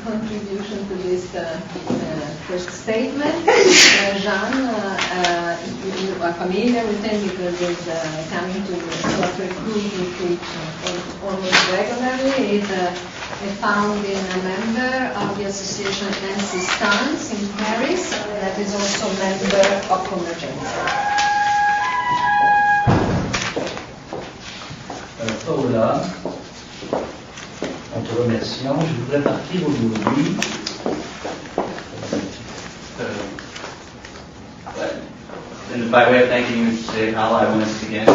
contribution to this first statement. Jean, you are familiar with him because he's coming to Dr. Cruz with almost regularly. He's a founding member of the association Insistance in Paris, that is also a member of Convergence. Paola, en te remerciant, je voudrais partir aujourd'hui by way of thanking you today, Paola, I want to begin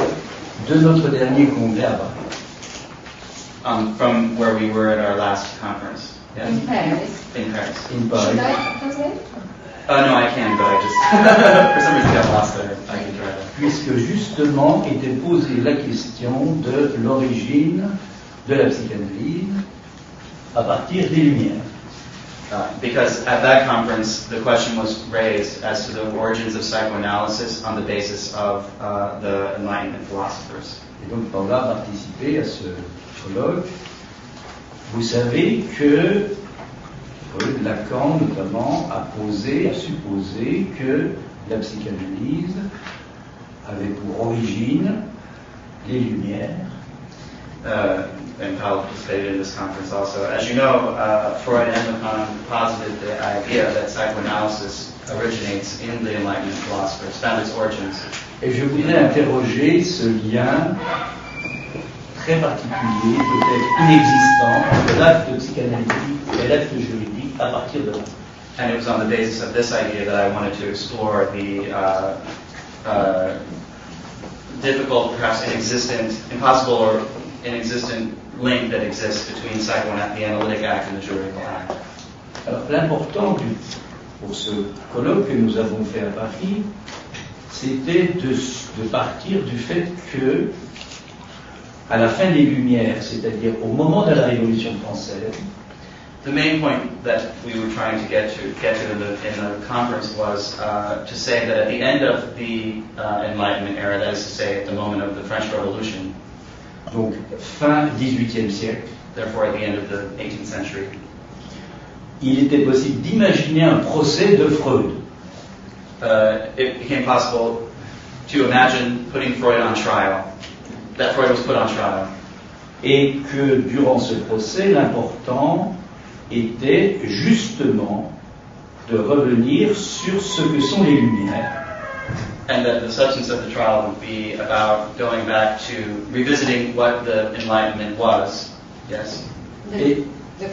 de notre dernier congrès à Paris. From where we were at our last conference. Yes. In Paris. In Paris. In Paris. Should I translate? No, I can, but I just, for some reason, got lost there. I can try to. Puisque justement était posée la question de l'origine de la psychanalyse à partir des Lumières. Because at that conference, the question was raised as to the origins of psychoanalysis on the basis of the Enlightenment philosophers. Et donc Paola a participé à ce colloque. Vous savez que Lacan, notamment, a supposé que la psychanalyse avait pour origine les Lumières. And Paolo participated in this conference also. As you know, Freud and Lacan posited the idea that psychoanalysis originates in the Enlightenment philosophers, found its origins. Et je voudrais interroger ce lien très particulier, peut-être inexistant, entre l'acte psychanalytique et l'acte juridique à partir de là. And it was on the basis of this idea that I wanted to explore the difficult, perhaps impossible or inexistent link that exists between the analytic act and the juridical act. Alors l'important pour ce colloque que nous avons fait à Paris, c'était de partir du fait que, à la fin des Lumières, c'est-à-dire au moment de la Révolution française, the main point that we were trying to get to in the conference was to say that at the end of the Enlightenment era, that is to say at the moment of the French Revolution, donc fin XVIIIe siècle, therefore at the end of the 18th century, il était possible d'imaginer un procès de Freud. It became possible to imagine putting Freud on trial, that Freud was put on trial. Et que durant ce procès, l'important était justement de revenir sur ce que sont les Lumières. And that the substance of the trial would be about going back to revisiting what the Enlightenment was. Yes. The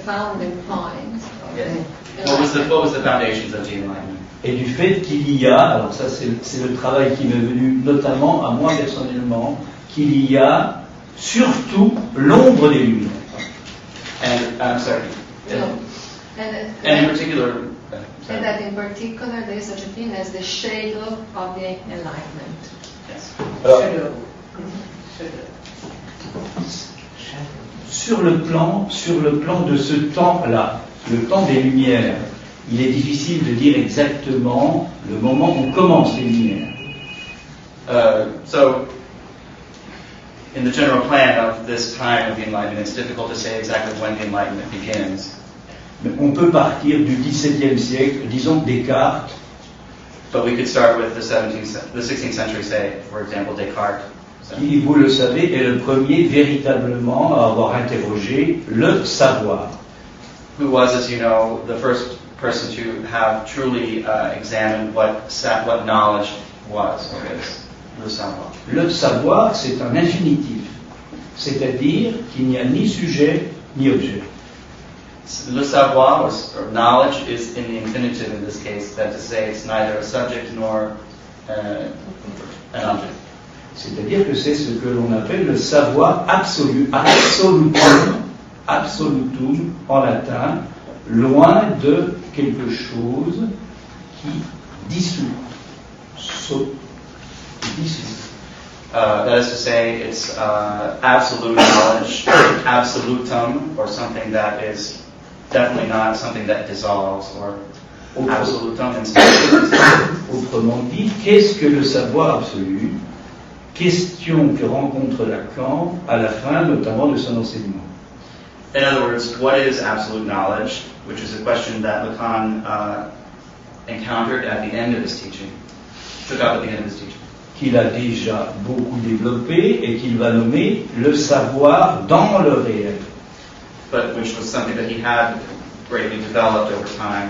founding point. Yes. What was the foundations of the Enlightenment? Et du fait qu'il y a, alors ça c'est le travail qui m'est venu notamment à moi personnellement, qu'il y a surtout l'ombre des Lumières. And I'm sorry. No. And in particular. And that in particular there is such a thing as the shadow of the Enlightenment. Yes. Alors, sur le plan de ce temps-là, le temps des Lumières, il est difficile de dire exactement le moment où commencent les Lumières. So, in the general plan of this time of the Enlightenment, it's difficult to say exactly when the Enlightenment begins. On peut partir du XVIIe siècle, disons Descartes. But we could start with the 16th century, say, for example, Descartes. Qui, vous le savez, est le premier véritablement à avoir interrogé le savoir. Who was, as you know, the first person to have truly examined what knowledge was or is, le savoir. Le savoir, c'est un infinitif, c'est-à-dire qu'il n'y a ni sujet ni objet. Le savoir, or knowledge, is in the infinitive in this case, that to say it's neither a subject nor an object. C'est-à-dire que c'est ce que l'on appelle le savoir absolu, absolutum en latin, loin de quelque chose qui dissout, that is to say, it's absolute knowledge, absolutum, or something that is definitely not something that dissolves, or absolutum. Autrement dit, qu'est-ce que le savoir absolu? Question que rencontre Lacan à la fin, notamment de son enseignement. In other words, what is absolute knowledge, which is a question that Lacan encountered at the end of his teaching, took up at the end of his teaching. Qu'il a déjà beaucoup développé et qu'il va nommer le savoir dans le réel. But which was something that he had greatly developed over time,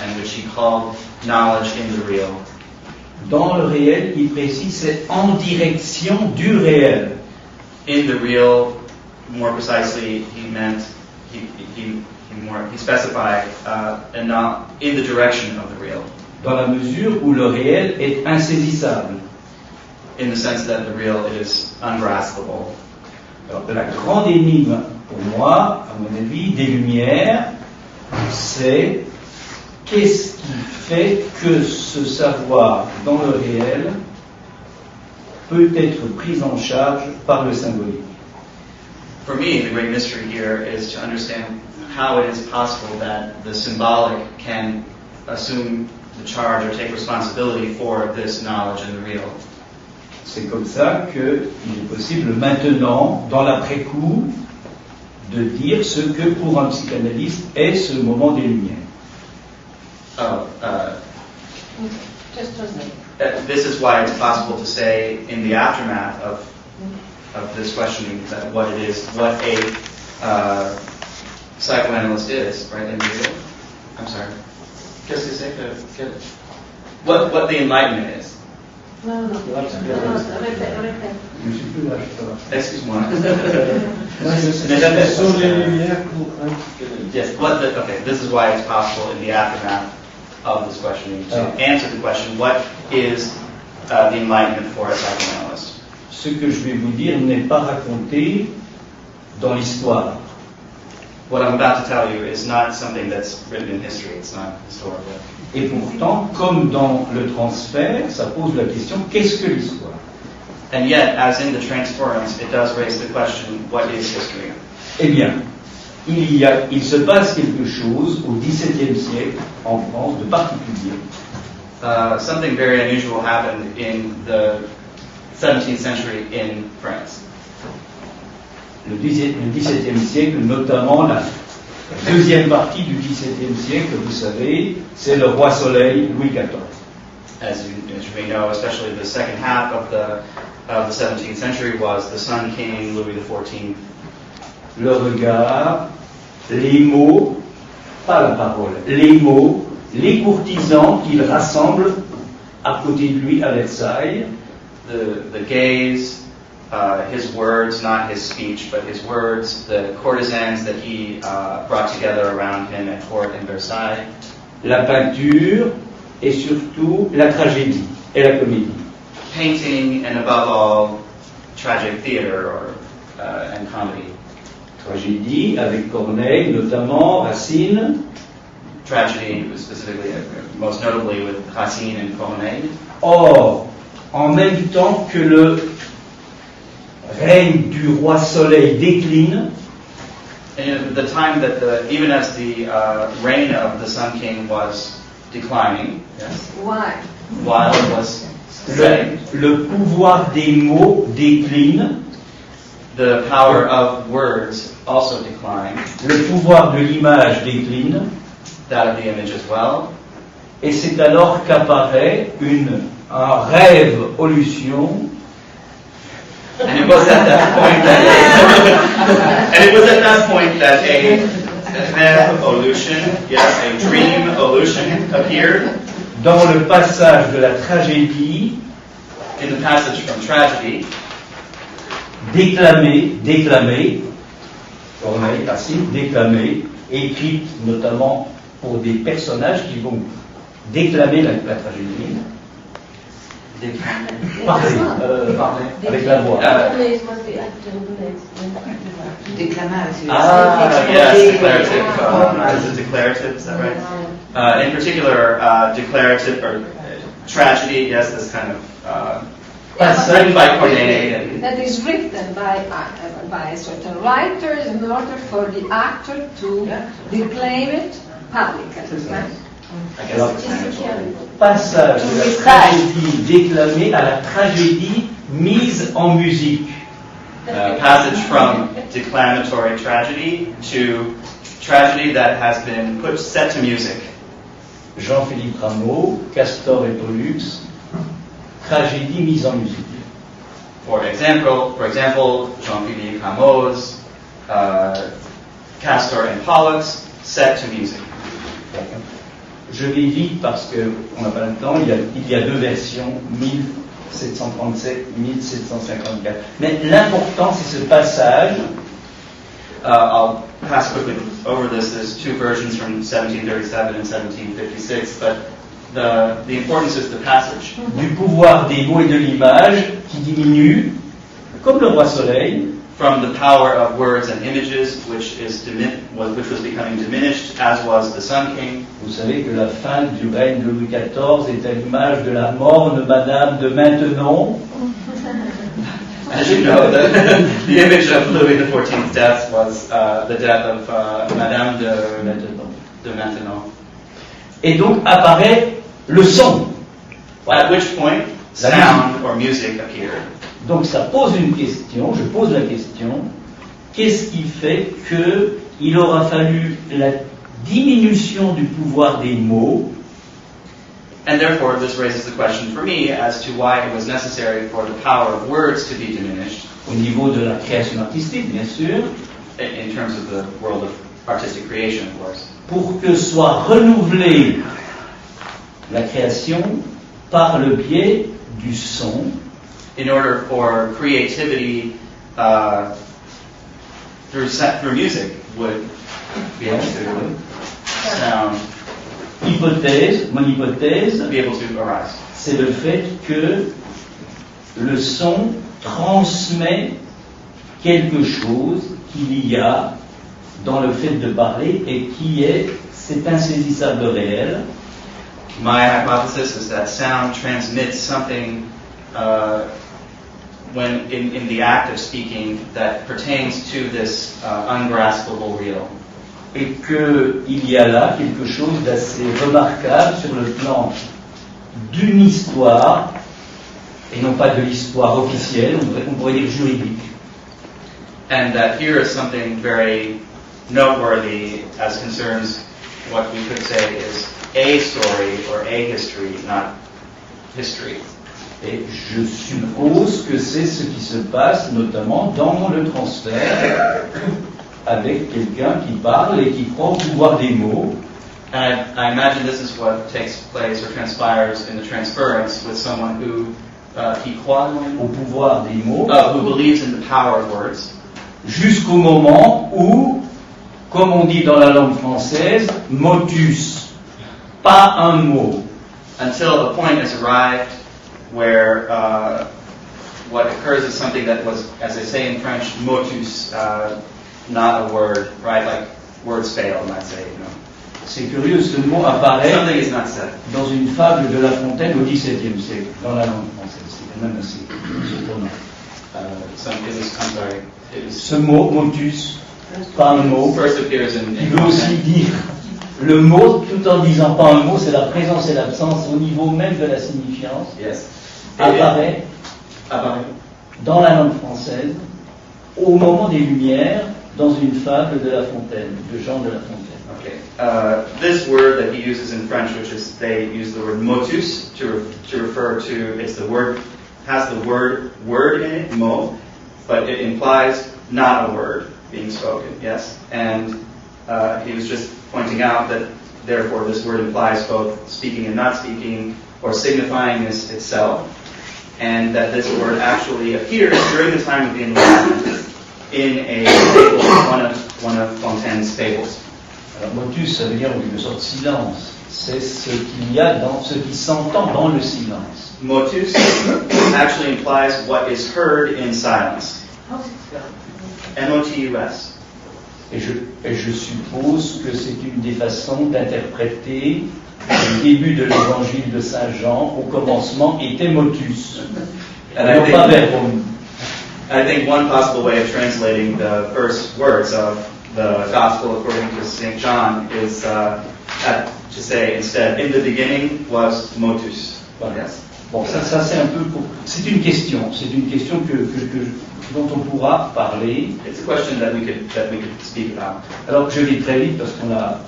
and which he called knowledge in the real. Dans le réel, il précise, c'est en direction du réel. In the real, more precisely, he meant he specified and not in the direction of the real. Dans la mesure où le réel est insaisissable. In the sense that the real is ungraspable. Alors, la grande énigme, pour moi, à mon avis, des Lumières, c'est qu'est-ce qui fait que ce savoir dans le réel peut être pris en charge par le symbolique. For me, the great mystery here is to understand how it is possible that the symbolic can assume the charge or take responsibility for this knowledge in the real. C'est comme ça qu'il est possible maintenant, dans l'après-coup, de dire ce que pour un psychanalyste est ce moment des Lumières. Just translate. This is why it's possible to say in the aftermath of this questioning that what a psychoanalyst is, right? In the real. I'm sorry. Qu'est-ce que c'est que what the Enlightenment is. Non, répète. Excuse-moi. Yes. Okay. This is why it's possible in the aftermath of this questioning to answer the question: what is the enlightenment for a psychoanalyst? Ce que je vais vous dire n'est pas raconté dans l'histoire. What I'm about to tell you is not something that's written in history. It's not historical. Et pourtant, comme dans le transfert, ça pose la question, qu'est-ce que l'histoire? And yet, as in the transference, it does raise the question, what is history? Eh bien, il se passe quelque chose au XVIIe siècle en France de particulier. Something very unusual happened in the 17th century in France. Le XVIIe siècle, notamment la deuxième partie du XVIIe siècle, vous savez, c'est le roi soleil Louis XIV. As you may know, especially the second half of the 17th century was the Sun King Louis XIV. Le regard, les mots, pas la parole, les mots, les courtisans qu'il rassemble à côté de lui à Versailles. The gaze, his words, not his speech, but his words, the courtesans that he brought together around him at court in Versailles. La peinture et surtout la tragédie et la comédie. Painting and above all, tragic theater and comedy. Tragédie avec Corneille, notamment Racine. Tragedy, specifically, most notably with Racine and Corneille. Or, en même temps que le règne du roi soleil décline, And at the time that even as the reign of the Sun King was declining, yes, Why? while it was setting, le pouvoir des mots décline, the power of words also declined, le pouvoir de l'image décline, that of the image as well. et c'est alors qu'apparaît un rêve-olution. And it was at that point that a illusion, yes, a dream illusion appeared Dans le passage de la tragédie, in the passage from tragedy, déclamée, Corneille, Racine, déclamée, écrite notamment pour des personnages qui vont déclamer la tragédie. Parler, avec la voix. Déclamation. Yes, declarative. Is it declarative? Is that right? In particular, declarative or tragedy. Yes, this kind of written by Corneille. That is written by certain writers in order for the actor to declaim it publicly. Right? I guess it's kind of Passage de la tragédie déclamée à la tragédie mise en musique. passage from declamatory tragedy to tragedy that has been set to music. Jean-Philippe Rameau, Castor et Pollux, tragédie mise en musique. For example, Jean-Philippe Rameau's Castor and Pollux set to music. Je vais vite parce qu'on n'a pas le temps. Il y a deux versions, 1737, 1754. Mais l'important, c'est ce passage. I'll pass quickly over this. There's two versions from 1737 and 1756, but the importance is the passage. Du pouvoir des mots et de l'image qui diminue, comme le roi soleil. From the power of words and images, which was becoming diminished, as was the Sun King. Vous savez que la fin du règne de Louis XIV est à l'image de la morne Madame de Maintenon. As you know, the image of Louis XIV's death was the death of Madame de Maintenon. Et donc apparaît le son. At which point, sound or music appeared. Donc ça pose une question, je pose la question, qu'est-ce qui fait qu'il aura fallu la diminution du pouvoir des mots? And therefore, this raises the question for me as to why it was necessary for the power of words to be diminished. Au niveau de la création artistique, bien sûr. In terms of the world of artistic creation, of course. Pour que soit renouvelée la création par le biais du son. In order for creativity through music would be able to sound. Mon hypothèse, be able to arise. C'est le fait que le son transmet quelque chose qu'il y a dans le fait de parler et c'est insaisissable réel. My hypothesis is that sound transmits something when in the act of speaking that pertains to this ungraspable real. Et qu'il y a là quelque chose d'assez remarquable sur le plan d'une histoire, et non pas de l'histoire officielle, on pourrait dire juridique. And that here is something very noteworthy as concerns what we could say is a story or a history, not history. Et je suppose que c'est ce qui se passe notamment dans le transfert avec quelqu'un qui parle et qui prend au pouvoir des mots. And I imagine this is what takes place or transpires in the transference with someone who qui croit au pouvoir des mots, who believes in the power of words, jusqu'au moment où, comme on dit dans la langue française, motus, pas un mot. Until a point has arrived where what occurs is something that was, as they say in French, motus, not a word, right? Like words fail, might say, you know. C'est curieux, ce mot apparaît Something is not said. Dans une fable de La Fontaine au XVIIe siècle, dans la langue française. C'est quand même assez surprenant. Ce mot, motus, pas un mot, First appears in il veut aussi dire le mot, tout en disant pas un mot, c'est la présence et l'absence au niveau même de la signifiance. Yes. Apparaît dans la langue française au moment des Lumières dans une fable de La Fontaine, de Jean de La Fontaine. Okay. This word that he uses in French, which is they use the word motus to refer to, it's the word, has the word in it, mot, but it implies not a word being spoken, yes? And he was just pointing out that therefore this word implies both speaking and not speaking, or signifying this itself, and that this word actually appears during the time of the Enlightenment in a fable, one of Fontaine's fables. Alors, motus, ça veut dire en quelque sorte silence. C'est ce qu'il y a dans ce qui s'entend dans le silence. Motus actually implies what is heard in silence. M-O-T-U-S. Et je suppose que c'est une des façons d'interpréter le début de l'évangile de Saint Jean. Au commencement était motus. Non pas verbum. I think one possible way of translating the first words of the Gospel according to St. John is to say instead, in the beginning was motus. Voilà. Yes. Bon, ça c'est un peu c'est une question dont on pourra parler. It's a question that we could speak about. Alors je vais très vite parce qu'on a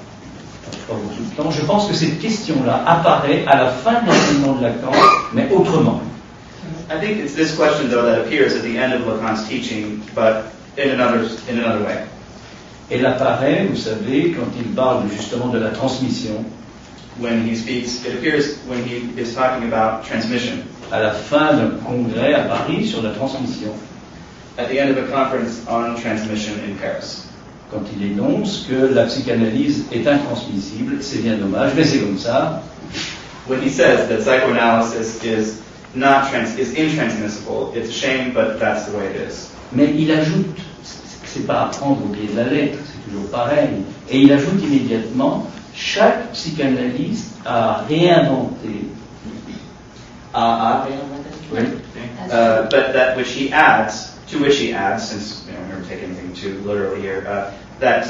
pas beaucoup de temps. Je pense que cette question-là apparaît à la fin de l'enseignement de Lacan, mais autrement. I think it's this question though that appears at the end of Lacan's teaching, but in another way. Elle apparaît, vous savez, quand il parle justement de la transmission. When he speaks, it appears when he is talking about transmission. À la fin d'un congrès à Paris sur la transmission. At the end of a conference on transmission in Paris. Quand il énonce que la psychanalyse est intransmissible, c'est bien dommage, mais c'est comme ça. When he says that psychoanalysis is intransmissible, it's a shame, but that's the way it is. Mais il ajoute, c'est pas à prendre au pied de la lettre, c'est toujours pareil, et il ajoute immédiatement, chaque psychanalyste a réinventé. Oui. But that which he adds, to which he adds, since we don't ever take anything too literally here, that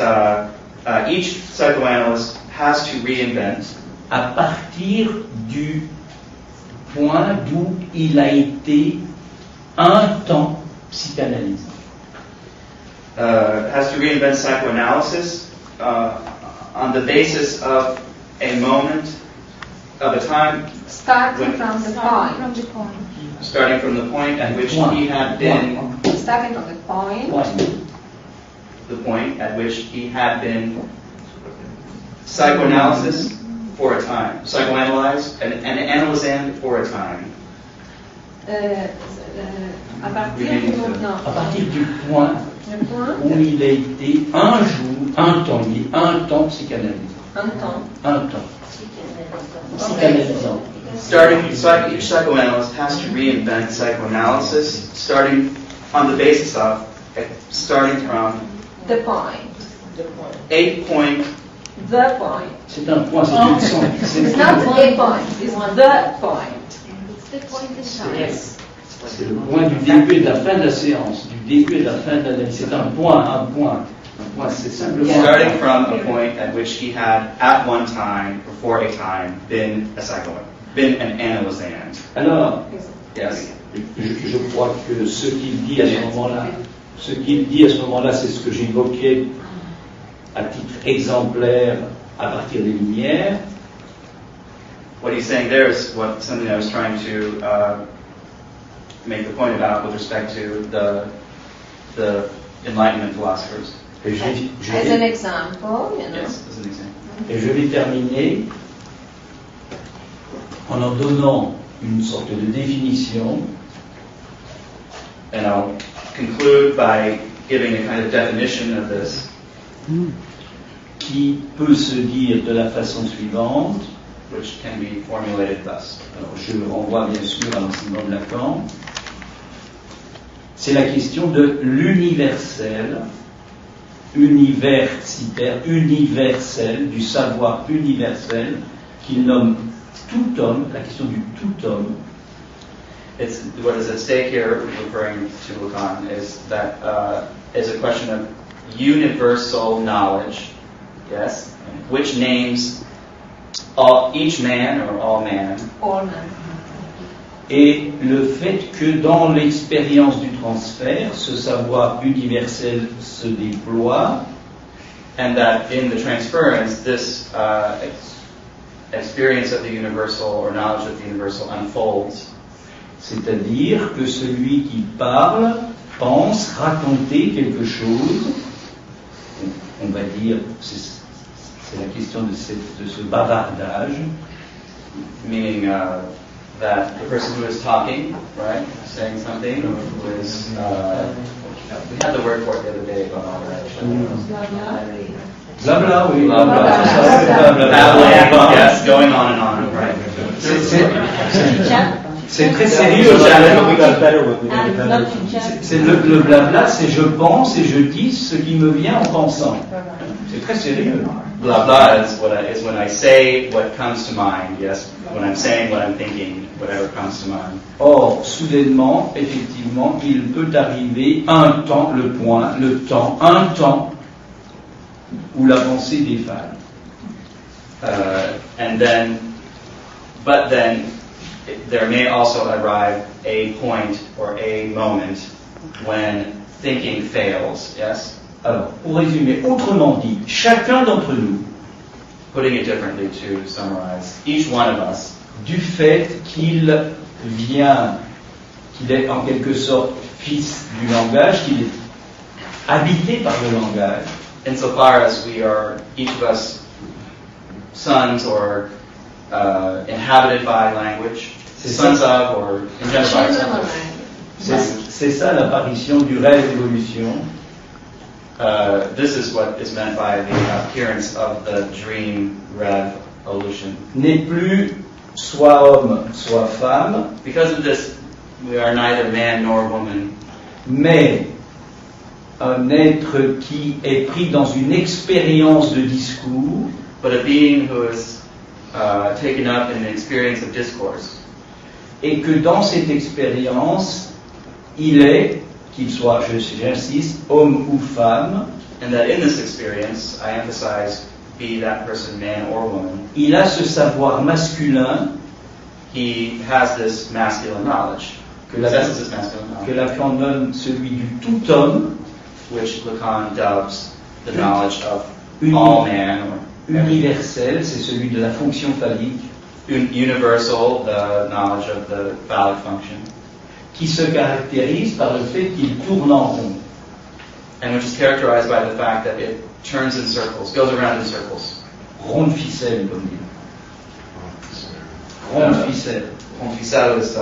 each psychoanalyst has to reinvent À partir du point d'où il a été un temps psychanalyste. Has to reinvent psychoanalysis on the basis of a moment, of a time, Starting from the point at which he had been, starting from the point, the point at which he had been psychoanalysis for a time, psychoanalyzed and analysand for a time. À partir du moment, À partir du point le point, où il a été un jour, un temps psychanalyste. un temps. Un temps. Psychanalysant. Each psychoanalyst has to reinvent psychoanalysis, starting on the basis of, starting from The point. a point. The point. C'est un point, c'est une son. It's not a point, it's the point. Yes. C'est le point du début et de la fin de la séance, du début et de la fin de l'analyse. C'est un point, c'est simplement. Starting from a point at which he had, at one time, before a time, been an analysand. Alors, Yes. je crois que ce qu'il dit à ce moment-là, c'est ce que j'évoquais à titre exemplaire à partir des Lumières. What he's saying there is something I was trying to make the point about with respect to the Enlightenment philosophers. Et As an example, you know. Yes, as an example. Et je vais terminer en leur donnant une sorte de définition. And I'll conclude by giving a kind of definition of this. Qui peut se dire de la façon suivante. Which can be formulated thus. Alors, je renvoie bien sûr à l'enseignement de Lacan. C'est la question de l'universel, universitaire, universel, du savoir universel, qu'il nomme tout homme, la question du tout homme. It's what is at stake here, referring to Lacan, is that is a question of universal knowledge, yes, which names each man or all man. All man. Et le fait que dans l'expérience du transfert, ce savoir universel se déploie, and that in the transference, this experience of the universal or knowledge of the universal unfolds. C'est-à-dire que celui qui parle pense raconter quelque chose, on va dire, c'est la question de ce bavardage. Meaning that the person who is talking, right, saying something, who is, we had the word for it the other day about all that. Blabla, oui. Babbling, yes, going on and on, right. C'est très sérieux. C'est le blabla, c'est je pense et je dis ce qui me vient en pensant. C'est très sérieux. Blah blah is when I say what comes to mind. Yes, when I'm saying what I'm thinking, whatever comes to mind. Or, soudainement, effectivement, il peut arriver un temps, un temps où la pensée défale. But then, there may also arrive a point or a moment when thinking fails, yes? Alors, pour résumer, autrement dit, chacun d'entre nous, Putting it differently to summarize, each one of us, du fait qu'il est en quelque sorte fils du langage, qu'il est habité par le langage, insofar as we are, each of us, sons or inhabited by language, sons of or engendered by Children sons of of language. c'est ça l'apparition du rêve d'évolution. This is what is meant by the appearance of the dream revolution. N'est plus soit homme, soit femme, Because of this, we are neither man nor woman, mais un être qui est pris dans une expérience de discours but a being who is taken up in an experience of discourse. et que dans cette expérience, il est, qu'il soit, j'insiste, homme ou femme, And that in this experience, I emphasize, be that person man or woman, il a ce savoir masculin he has this masculine knowledge. que la, Possesses this masculine que knowledge, Lacan nomme celui du tout homme, which Lacan dubs the knowledge of Uni- all man, or universel, c'est celui de la fonction phallique, universal, the knowledge of the phallic function, qui se caractérise par le fait qu'il tourne en rond. and which is characterized by the fact that it turns in circles, goes around in circles. Rond de ficelle, comme dit. Rond de ficelle. Ficelle is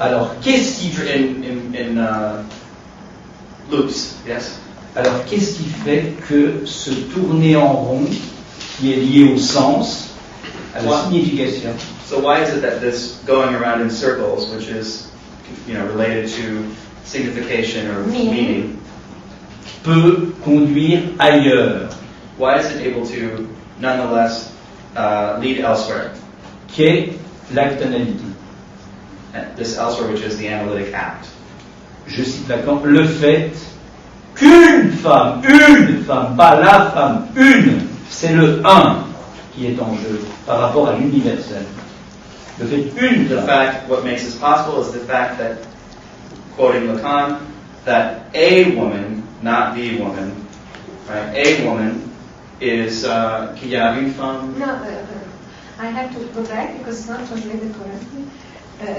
Alors, qu'est-ce qui fait, in loops, yes? alors, qu'est-ce qui fait que ce tourner en rond, qui est lié au sens, à la Ouais. signification, So why is it that this going around in circles, which is, related to signification or meaning, peut conduire ailleurs, why is it able to nonetheless lead elsewhere? qu'est l'acte analytique? And this elsewhere, which is the analytic act. Je cite Lacan, le fait qu'une femme, pas la femme, c'est le un qui est en jeu par rapport à l'universel. Le fait qu'une The femme, fact, what makes this possible is the fact that, quoting Lacan, that a woman, not the woman, right? A woman is, qu'il y a une femme. No, I have to go back because it's not translated correctly.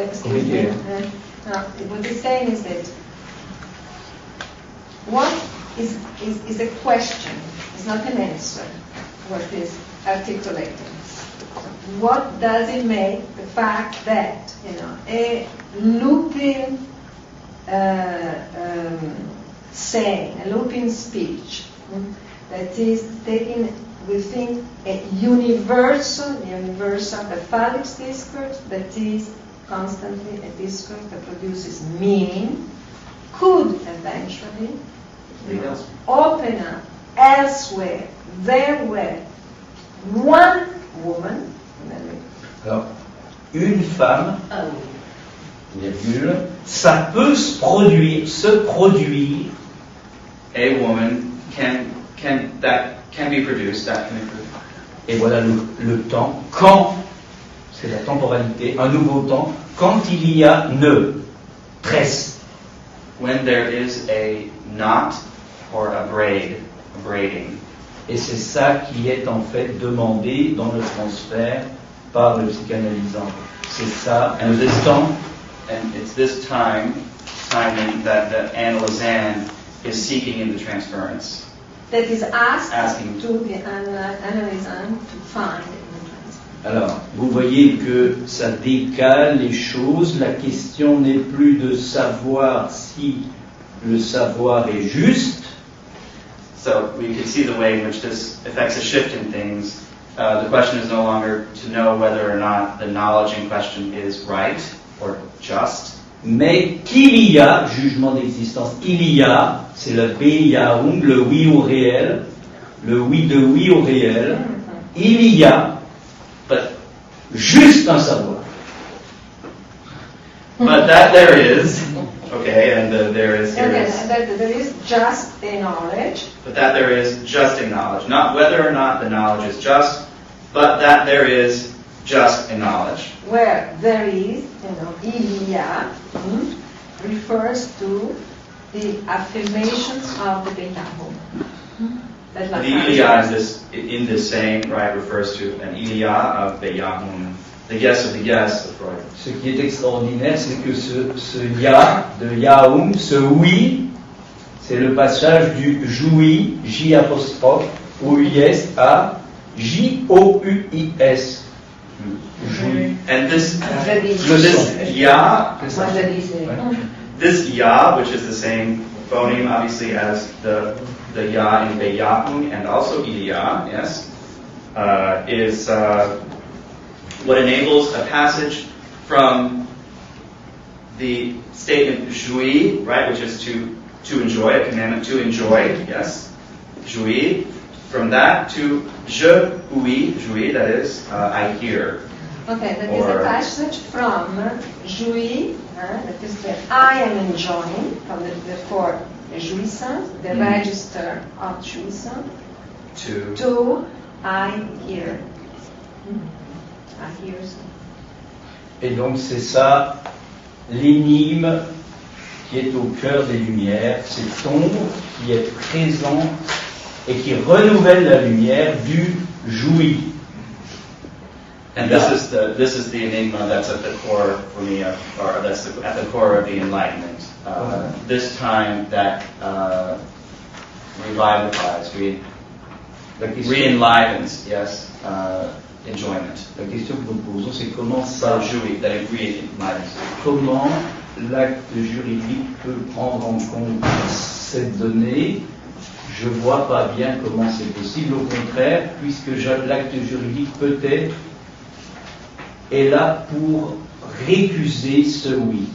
Excuse me. Okay. No, what he's saying is that what is a question, it's not an answer, what is articulating. What does it make the fact that, a looping saying, a looping speech, that is taking, we think, a universal, the phallic discourse that is constantly a discourse that produces meaning, could eventually open up elsewhere, there were one woman, alors, une femme, virgule, ça peut se produire, A woman can be produced, that can be produced. et voilà le temps, quand, c'est la temporalité, un nouveau temps, quand il y a ne, tresse. When there is a knot or a braiding. Et c'est ça qui est en fait demandé dans le transfert par le psychanalysant. C'est ça, And le temps, And it's this timing that the analysand is seeking in the transference. that is asked Asking. to the analysand to find in the transfer. Alors, vous voyez que ça décale les choses. La question n'est plus de savoir si le savoir est juste, So we can see the way in which this affects a shift in things. The question is no longer to know whether or not the knowledge in question is right or just, mais qu'il y a, jugement d'existence, il y a, c'est le Beyahung, le oui au réel, le oui de oui au réel, il y a but juste un savoir. that there is, okay, and there is here Okay, is, that there is just a knowledge, but that there is just a knowledge, not whether or not the knowledge is just, but that there is just and knowledge. Where there is, il y a, refers to the affirmations of the Beyahum. That's The like il y a in this saying, right, refers to an il y a of Beyahum, the yes of the yes of Freud. Ce qui est extraordinaire, c'est que ce ya de Yahum, ce oui, c'est le passage du joui, J apostrophe, O-U-I-S, à J-O-U-I-S. Joui. And this Je dis. ya, Moi, je disais. this ya, which is the same phoneme obviously as the ya in Beyahum and also Ilya, yes, is what enables a passage from the statement jouir, right, which is to enjoy, a commandment to enjoy, yes, jouir, from that to je ouïs, jouir, that is, I hear. Okay, that is a passage from jouir, that is the I am enjoying, from the for jouissance, the register of jouissance, to I hear. I hear. Et donc c'est ça l'énigme qui est au cœur des lumières, cette ombre qui est présente et qui renouvelle la lumière du joui. And this is the enigma that's at the core for me, or that's at the core of the Enlightenment. This time that revivifies, re-enlivens, yes, enjoyment. La question que nous posons, c'est comment ça, That it re-enlivens. comment l'acte juridique peut prendre en compte cette donnée. Je vois pas bien comment c'est possible. Au contraire, puisque l'acte juridique peut-être est là pour récuser ce oui.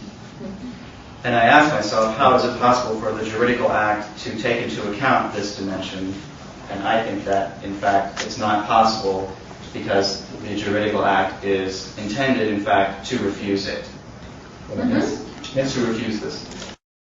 And I ask myself, how is it possible for the juridical act to take into account this dimension? And I think that, in fact, it's not possible because the juridical act is intended, in fact, to refuse it. Voilà, merci. To refuse this.